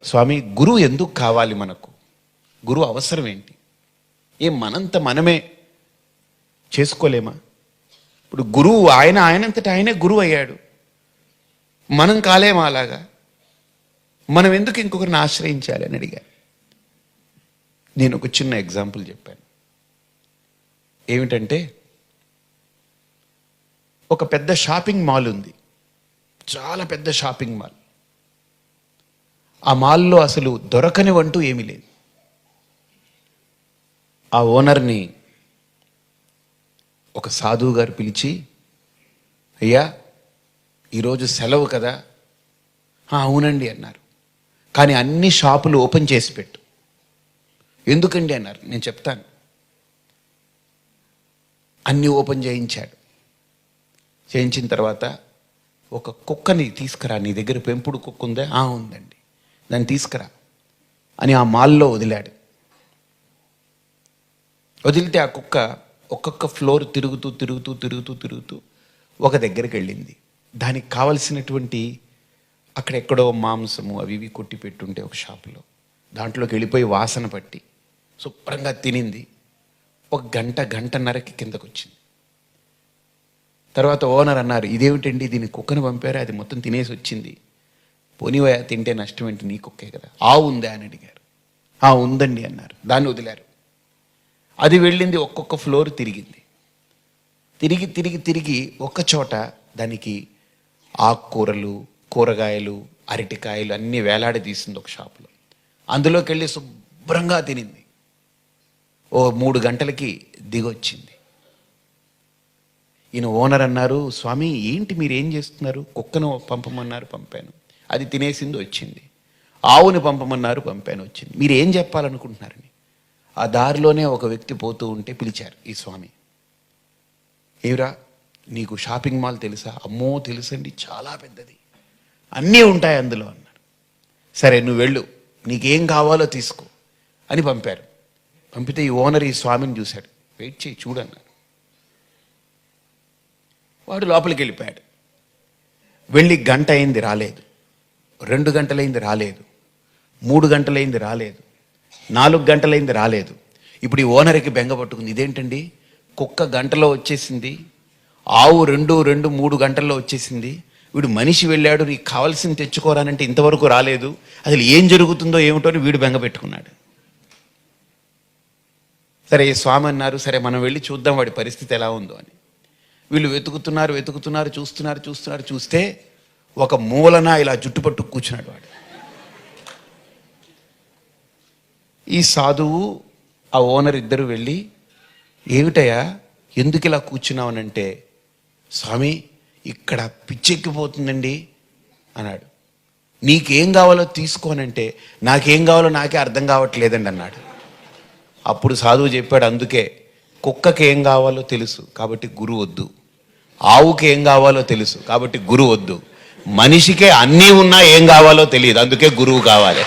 స్వామి, గురువు ఎందుకు కావాలి మనకు? గురువు అవసరం ఏంటి? మనంత మనమే చేసుకోలేమా? ఇప్పుడు గురువు ఆయనంతటా ఆయనే గురువు అయ్యాడు, మనం కాలేమా అలాగా? మనం ఎందుకు ఇంకొకరిని ఆశ్రయించాలి అని అడిగారు. నేను ఒక చిన్న ఎగ్జాంపుల్ చెప్పాను. ఏమిటంటే, ఒక పెద్ద షాపింగ్ మాల్ ఉంది, చాలా పెద్ద షాపింగ్ మాల్. ఆ మాల్లో అసలు దొరకనివంటూ ఏమీ లేదు. ఆ ఓనర్ని ఒక సాధువు గారు పిలిచి, అయ్యా ఈరోజు సెలవు కదా? అవునండి అన్నారు. కానీ అన్ని షాపులు ఓపెన్ చేసి పెట్టు. ఎందుకండి అన్నారు. నేను చెప్తాను. అన్నీ ఓపెన్ చేయించాడు. చేయించిన తర్వాత, ఒక కుక్కని తీసుకురా, నీ దగ్గర పెంపుడు కుక్క ఉందా? ఉందండి. దాన్ని తీసుకురా అని ఆ మాల్లో వదిలాడు. వదిలితే ఆ కుక్క ఒక్కొక్క ఫ్లోర్ తిరుగుతూ తిరుగుతూ తిరుగుతూ తిరుగుతూ ఒక దగ్గరికి వెళ్ళింది. దానికి కావలసినటువంటి అక్కడెక్కడో మాంసము అవి ఇవి కొట్టి పెట్టుంటే ఒక షాపులో, దాంట్లోకి వెళ్ళిపోయి వాసన పట్టి శుభ్రంగా తినింది. ఒక గంటన్నరకి కిందకు వచ్చింది. తర్వాత ఓనర్ అన్నారు, ఇదేమిటండి, దీన్ని కుక్కను పంపారు, అది మొత్తం తినేసి వచ్చింది. పోనీవయా, తింటే నష్టం ఏంటి, నీ కుక్కే కదా. ఉందా అని అడిగారు. ఉందండి అన్నారు. దాన్ని వదిలారు. అది వెళ్ళింది, ఒక్కొక్క ఫ్లోర్ తిరిగింది. తిరిగి తిరిగి తిరిగి ఒక్క చోట దానికి ఆకుకూరలు, కూరగాయలు, అరటికాయలు అన్నీ వేలాడి తీసింది ఒక షాపులో. అందులోకి వెళ్ళి శుభ్రంగా తినింది. 3 గంటలకి దిగొచ్చింది. ఈయన ఓనర్ అన్నారు, స్వామి ఏంటి మీరు ఏం చేస్తున్నారు? కుక్కను పంపమన్నారు, పంపాను, అది తినేసింది, వచ్చింది. ఆవుని పంపమన్నారు, పంపాను, వచ్చింది. మీరు ఏం చెప్పాలనుకుంటున్నారని. ఆ దారిలోనే ఒక వ్యక్తి పోతూ ఉంటే పిలిచారు ఈ స్వామి. ఏమిరా, నీకు షాపింగ్ మాల్ తెలుసా? అమ్మో తెలుసండి, చాలా పెద్దది, అన్నీ ఉంటాయి అందులో అన్నారు. సరే నువ్వు వెళ్ళు, నీకేం కావాలో తీసుకో అని పంపారు. పంపితే ఈ ఓనర్ ఈ స్వామిని చూశాడు. వెయిట్ చేయి చూడన్నారు. వాడు లోపలికి వెళ్ళిపోయాడు. వెళ్ళి గంట అయింది, రాలేదు. 2 గంటలైంది, రాలేదు. 3 గంటలైంది, రాలేదు. 4 గంటలైంది, రాలేదు. ఇప్పుడు ఈ ఓనర్కి బెంగ పట్టుకుంది. ఇదేంటండి, కుక్క గంటలో వచ్చేసింది, ఆవు 3 గంటల్లో వచ్చేసింది, వీడు మనిషి వెళ్ళాడు, నీకు కావాల్సింది తెచ్చుకోరానంటే ఇంతవరకు రాలేదు, అసలు ఏం జరుగుతుందో ఏమిటో అని వీడు బెంగ పెట్టుకున్నాడు. సరే ఈ స్వామి అన్నారు, సరే మనం వెళ్ళి చూద్దాం వాడి పరిస్థితి ఎలా ఉందో అని. వీళ్ళు వెతుకుతున్నారు, చూస్తే ఒక మూలన ఇలా జుట్టు పట్టు కూర్చున్నాడు వాడు. ఈ సాధువు ఆ ఓనర్ ఇద్దరు వెళ్ళి, ఏమిటయ్యా ఎందుకు ఇలా కూర్చున్నావనంటే, స్వామి ఇక్కడ పిచ్చెక్కిపోతుందండి అన్నాడు. నీకేం కావాలో తీసుకోనంటే, నాకేం కావాలో నాకే అర్థం కావట్లేదండి అన్నాడు. అప్పుడు సాధువు చెప్పాడు, అందుకే కుక్కకి ఏం కావాలో తెలుసు కాబట్టి గురువు వద్దు, ఆవుకి ఏం కావాలో తెలుసు కాబట్టి గురువు వద్దు, మనిషికే అన్నీ ఉన్నా ఏం కావాలో తెలియదు, అందుకే గురువు కావాలి.